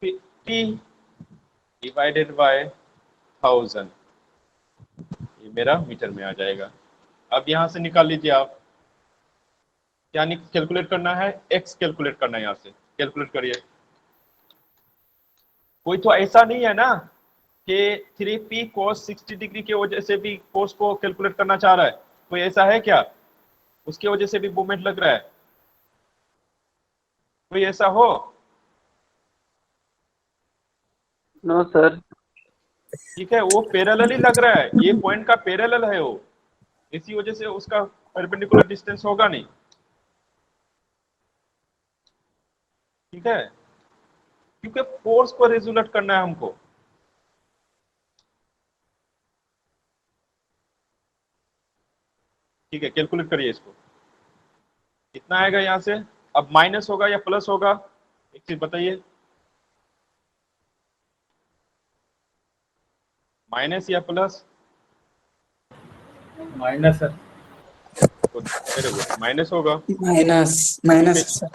50 डिवाइडेड बाय 1000, ये मेरा मीटर में आ जाएगा। अब यहाँ से निकाल लीजिए आप, क्या कैलकुलेट करना है, एक्स कैलकुलेट करना है, यहाँ से कैलकुलेट करिए। कोई तो ऐसा नहीं है ना कि 3p cos 60 डिग्री की वजह से भी फोर्स को कैलकुलेट करना चाह रहा है, कोई ऐसा है क्या, उसकी वजह से भी मूवमेंट लग रहा है, कोई ऐसा हो। No sir. ठीक है, वो पैरेलल ही लग रहा है, ये पॉइंट का पैरेलल है वो, इसी वजह से उसका परपेंडिकुलर डिस्टेंस होगा नहीं। ठीक है, क्योंकि फोर्स को रेजुलेट करना है हमको। ठीक है, कैलकुलेट करिए इसको, कितना आएगा यहाँ से। अब माइनस होगा या प्लस होगा, एक चीज बताइए, माइनस या plus, minus sir. Very good, minus होगा माइनस माइनस सर।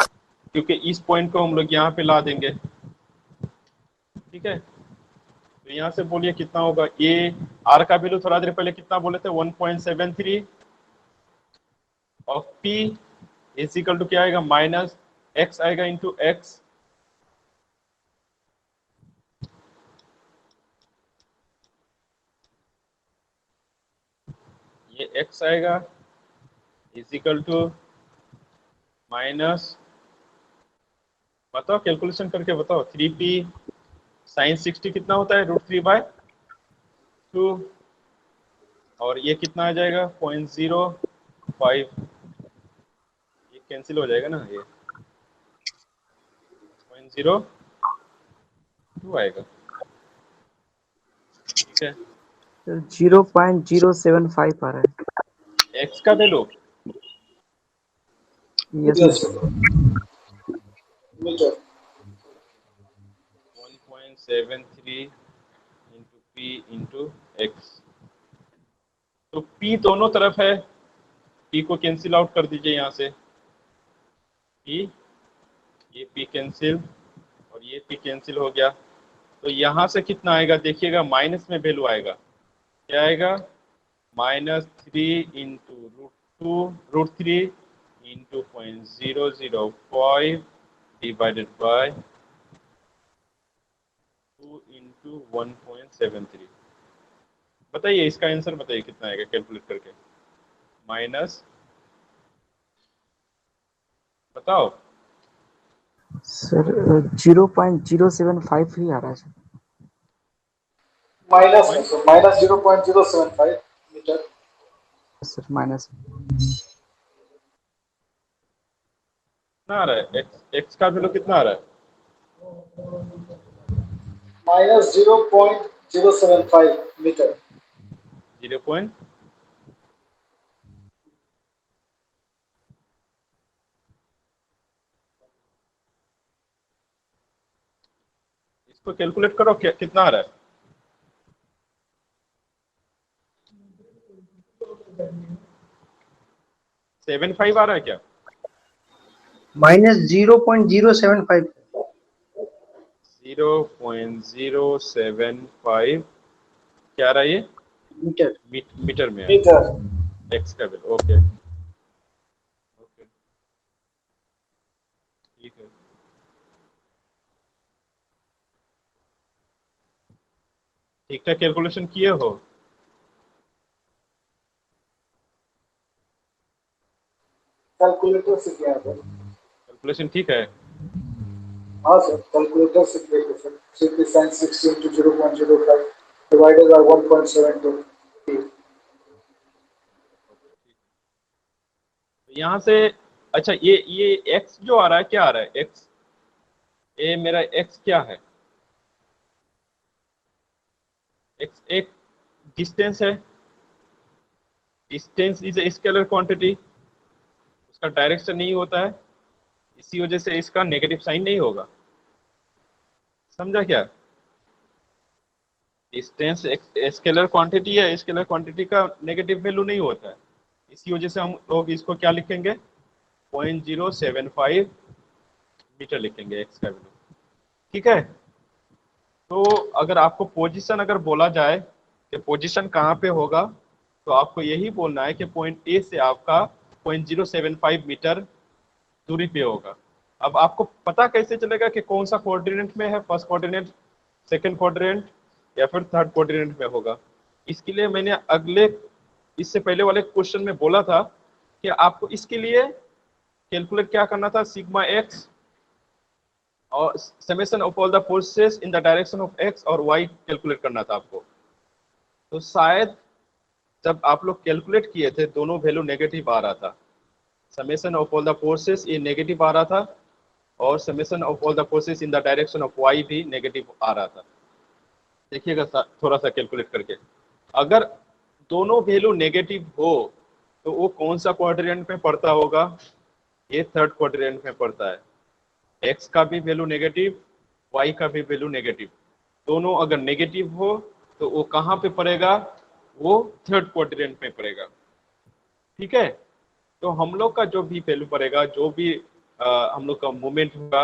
क्योंकि इस पॉइंट को हम लोग यहाँ पे ला देंगे। ठीक है, तो यहाँ से बोलिए कितना होगा। ये आर का वैल्यू थोड़ा देर पहले कितना बोले थे, 1.73 of p is equal to क्या आएगा, माइनस एक्स आएगा इंटू एक्स। ये एक्स आएगा इज इक्वल टू माइनस, बताओ कैलकुलेशन करके बताओ, 3p साइन 60 कितना होता है, √3/2, और ये कितना आ जाएगा 0.05, ये कैंसिल हो जाएगा ना, ये 0.02 आएगा। ठीक है, 0.075 आ रहा है। एक्स का value yes Yes, sir. sir. Meter. 1.73 into P into x. तो p दोनों तरफ है, p को कैंसिल आउट कर दीजिए यहाँ से, p, ये p कैंसिल और ये p कैंसिल हो गया। तो यहाँ से कितना आएगा देखिएगा, माइनस में वैल्यू आएगा, क्या आएगा, -3 into √3 into 0.005 divided by 2 into 1.73। बताइए इसका आंसर, बताइए कितना आएगा कैलकुलेट करके, माइनस, बताओ। सर 0.075 ही आ रहा है sir. Minus, sir. Minus 0.075 meter. Sir minus. कितना आ रहा है, एक्स का वैल्यू कितना आ रहा है, Minus 0.075 meter. 0. इसको कैलकुलेट करो, कितना आ रहा है, -7.5 आ रहा है क्या, -0.075 0.075 क्या आ रहा है, ये meter. मीटर में है Meter. एक्स का वैल्यू। ओके ओके, ठीक है। ठीक ठाक कैलकुलेशन किए हो, कैलकुलेटर से किया है। कैलकुलेशन ठीक है। हाँ सर, कैलकुलेटर से किया है sir. 3p sin 60 into 0.05 divided by 1.72. यहाँ से अच्छा, ये एक्स जो आ रहा है, क्या आ रहा है एक्स, ये मेरा एक्स क्या है, एक्स एक डिस्टेंस है, distance is a scalar quantity, उसका डायरेक्शन नहीं होता है, इसी वजह से इसका नेगेटिव साइन नहीं होगा, समझा क्या। डिस्टेंस स्केलर क्वांटिटी है, स्केलर क्वांटिटी का नेगेटिव वैल्यू नहीं होता है, इसी वजह से हम लोग इसको क्या लिखेंगे, 0.075 मीटर लिखेंगे एक्स का वैल्यू। ठीक है, तो अगर आपको पोजीशन अगर बोला जाए कि पोजीशन कहाँ पे होगा, तो आपको यही बोलना है कि पॉइंट ए से आपका 0.075 मीटर दूरी पे होगा। अब आपको पता कैसे चलेगा कि कौन सा कोऑर्डिनेट में है, फर्स्ट कोऑर्डिनेट, सेकंड कोऑर्डिनेट या फिर थर्ड कोऑर्डिनेट में होगा। इसके लिए मैंने इससे पहले वाले क्वेश्चन में बोला था कि आपको इसके लिए कैलकुलेट क्या करना था, सिग्मा एक्स और summation of all the forces in the direction of x और वाई कैलकुलेट करना था आपको। तो शायद जब आप लोग कैलकुलेट किए थे दोनों वैल्यू नेगेटिव आ रहा था, summation of all the forces ये नेगेटिव आ रहा था और summation of all the forces in the direction of y भी नेगेटिव आ रहा था। देखिएगा थोड़ा सा कैलकुलेट करके, अगर दोनों वैल्यू नेगेटिव हो तो वो कौन सा क्वाड्रेंट में पड़ता होगा, ये थर्ड क्वाड्रेंट में पड़ता है। एक्स का भी वैल्यू नेगेटिव, वाई का भी वैल्यू नेगेटिव, दोनों अगर नेगेटिव हो तो वो कहाँ पे पड़ेगा, वो थर्ड क्वाड्रेंट में पड़ेगा। ठीक है। तो हम लोग का जो भी वैल्यू पड़ेगा, जो भी हम लोग का मोमेंट होगा,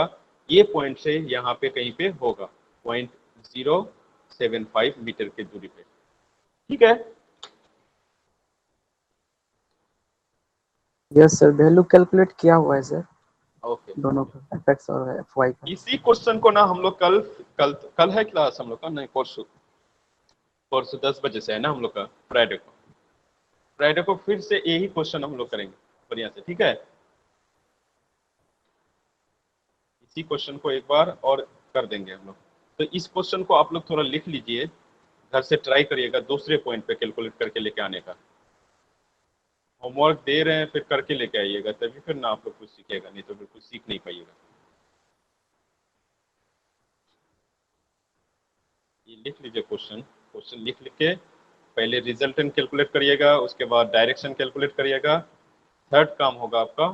ये पॉइंट से यहाँ पे कहीं पे होगा 0.075 मीटर की दूरी पे। ठीक है। यस सर, वैल्यू कैलकुलेट किया हुआ है सर, ओके। दोनों का, एफ और एफ वाई का। इसी क्वेश्चन को ना हम लोग कल है क्लास हम लोग का, नहीं परसों 10 बजे से है ना हम लोग का, फ्राइडे को फिर से यही क्वेश्चन हम लोग करेंगे बढ़िया से। ठीक है, इसी क्वेश्चन को एक बार और कर देंगे हम लोग। तो इस क्वेश्चन को आप लोग थोड़ा लिख लीजिए, घर से ट्राई करिएगा दूसरे पॉइंट पे कैलकुलेट करके लेके आने का। होमवर्क दे रहे हैं, फिर करके लेके आइएगा, तभी फिर ना आप लोग कुछ सीखिएगा, नहीं तो बिल्कुल सीख नहीं पाइएगा। ये लिख लीजिए क्वेश्चन लिख के पहले रिजल्टेंट कैलकुलेट करिएगा, उसके बाद डायरेक्शन कैलकुलेट करिएगा। थर्ड काम होगा आपका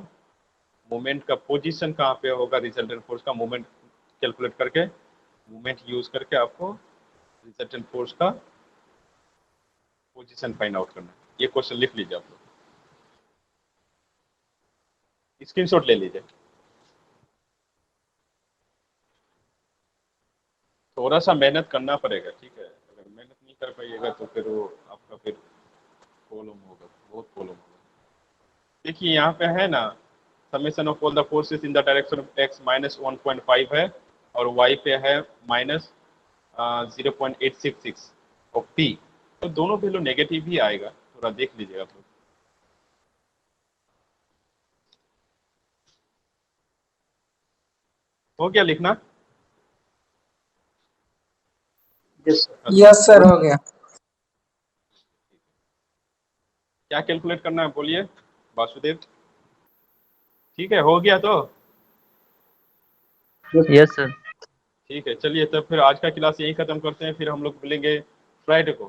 मोमेंट का पोजीशन कहाँ पे होगा, रिजल्टेंट फोर्स का मोमेंट कैलकुलेट करके, मोमेंट यूज करके आपको रिजल्टेंट फोर्स का पोजीशन फाइंड आउट करना है। ये क्वेश्चन लिख लीजिए आप लोग, स्क्रीनशॉट ले लीजिए। थोड़ा सा मेहनत करना पड़ेगा, ठीक है। अगर मेहनत नहीं कर पाइएगा तो फिर वो आपका फिर प्रॉब्लम होगा, बहुत प्रॉब्लम होगा। देखिए यहाँ पे है ना, summation of all the forces in the direction of x -1.5 है, और y पे है -0.866 ऑफ p। तो दोनों वैल्यू नेगेटिव ही आएगा, थोड़ा देख लीजिएगा आप लोग। हो गया लिखना? यस सर, हो गया। क्या कैलकुलेट करना है बोलिए वासुदेव? ठीक है, हो गया तो? Yes sir. ठीक है, चलिए तब फिर आज का क्लास यहीं खत्म करते हैं, फिर हम लोग मिलेंगे फ्राइडे को।